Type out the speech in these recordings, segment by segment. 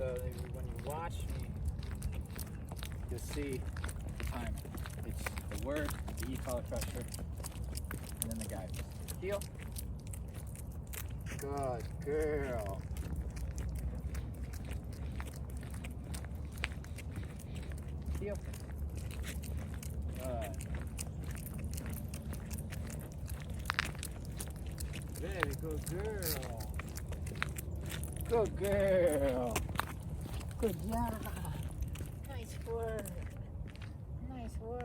So when you watch me, you'll see the timer. It's the word, the e-collar pressure, and then the guidance. Heel. Good girl. Heel. Good. Very good girl. Good girl. Good job. Nice work. Nice work.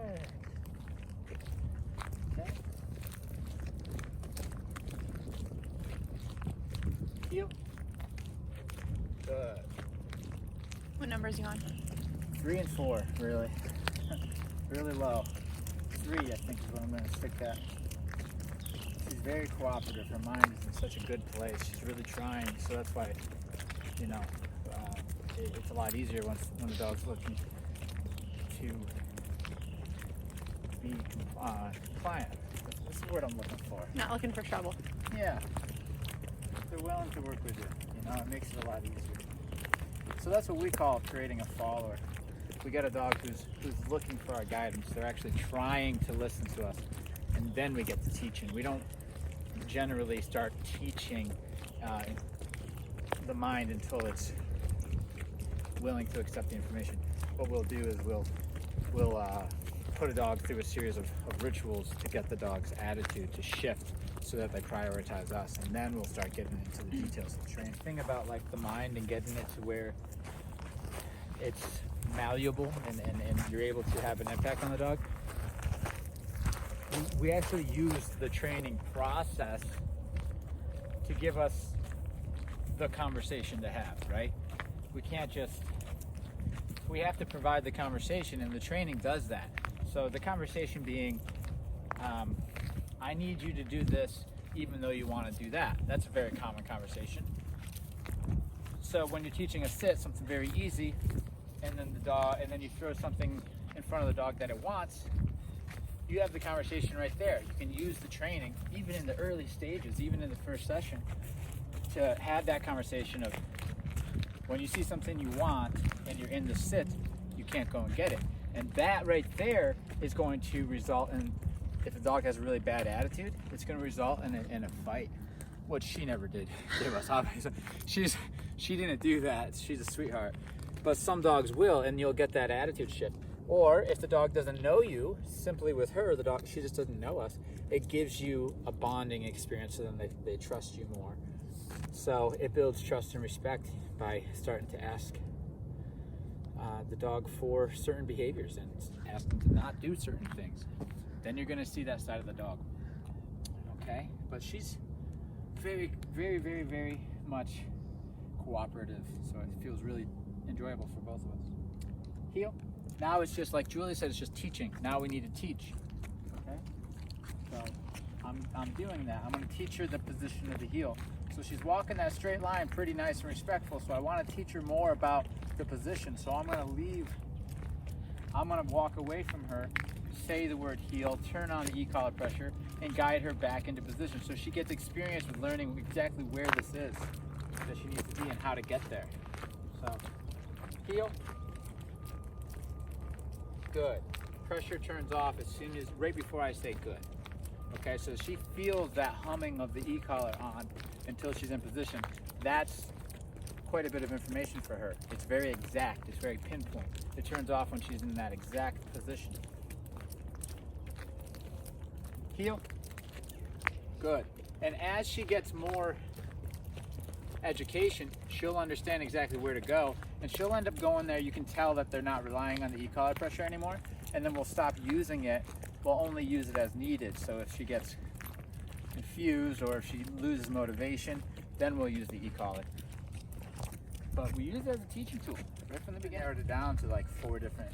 Okay. Heel. Good. What number is he on? 3 and 4, really. Really low. 3, I think, is what I'm going to stick at. She's very cooperative. Her mind is in such a good place. She's really trying, so that's why, you know, it's a lot easier when the dog's looking to be compliant. That's the word I'm looking for. Not looking for trouble. Yeah. They're willing to work with you. You know, it makes it a lot easier. So that's what we call creating a follower. We get a dog who's looking for our guidance. They're actually trying to listen to us, and then we get to teaching. We don't generally start teaching the mind until it's willing to accept the information. What we'll do is we'll put a dog through a series of rituals to get the dog's attitude to shift so that they prioritize us, and then we'll start getting into the details of the training. The thing about like the mind and getting it to where it's malleable and you're able to have an impact on the dog, we actually use the training process to give us the conversation to have, right? We can't just, we have to provide the conversation, and the training does that. So the conversation being, I need you to do this even though you want to do that. That's a very common conversation. So when you're teaching a sit, something very easy, and then you throw something in front of the dog that it wants, you have the conversation right there. You can use the training, even in the early stages, even in the first session, to have that conversation of when you see something you want and you're in the sit, you can't go and get it. And that right there is going to result in, if the dog has a really bad attitude, it's going to result in a fight, which she never did give us, obviously. She didn't do that. She's a sweetheart. But some dogs will, and you'll get that attitude shift. Or if the dog doesn't know you, simply with her, the dog, she just doesn't know us, it gives you a bonding experience, so then they trust you more. So it builds trust and respect by starting to ask the dog for certain behaviors and ask them to not do certain things. Then you're going to see that side of the dog. Okay? But she's very, very, very, very much cooperative, so it feels really enjoyable for both of us. Heel. Now it's just like Julie said, it's just teaching. Now we need to teach. Okay? So I'm doing that. I'm going to teach her the position of the heel. So she's walking that straight line pretty nice and respectful, so I want to teach her more about the position. So I'm going to walk away from her, say the word heel, turn on the e-collar pressure, and guide her back into position. So she gets experience with learning exactly where this is that she needs to be and how to get there. So, heel. Good. Pressure turns off as soon as, right before I say good. Okay, so she feels that humming of the e-collar on until she's in position. That's quite a bit of information for her. It's very exact, it's very pinpoint. It turns off when she's in that exact position. Heel. Good. And as she gets more education, she'll understand exactly where to go, and she'll end up going there. You can tell that they're not relying on the e-collar pressure anymore, and then we'll stop using it. We'll only use it as needed. So if she gets confused or if she loses motivation, then we'll use the e-collar. But we use it as a teaching tool right from the beginning. Narrowed it down to like four different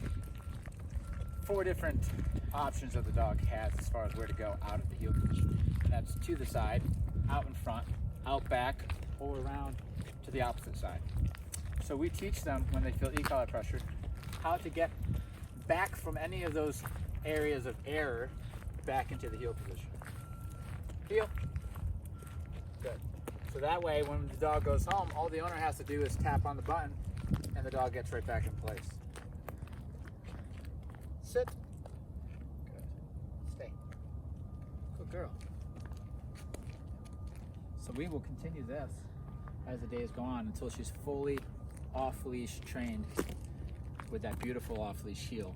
options that the dog has as far as where to go out of the heel position. And that's to the side, out in front, out back, or around to the opposite side. So we teach them when they feel e-collar pressure how to get back from any of those areas of error back into the heel position. Heel. Good. So that way when the dog goes home, all the owner has to do is tap on the button the dog gets right back in place. Sit. Good. Stay. Good girl. So we will continue this as the days go on until she's fully off-leash trained with that beautiful off-leash heel,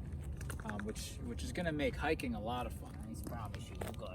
which is going to make hiking a lot of fun. I promise you, you'll go.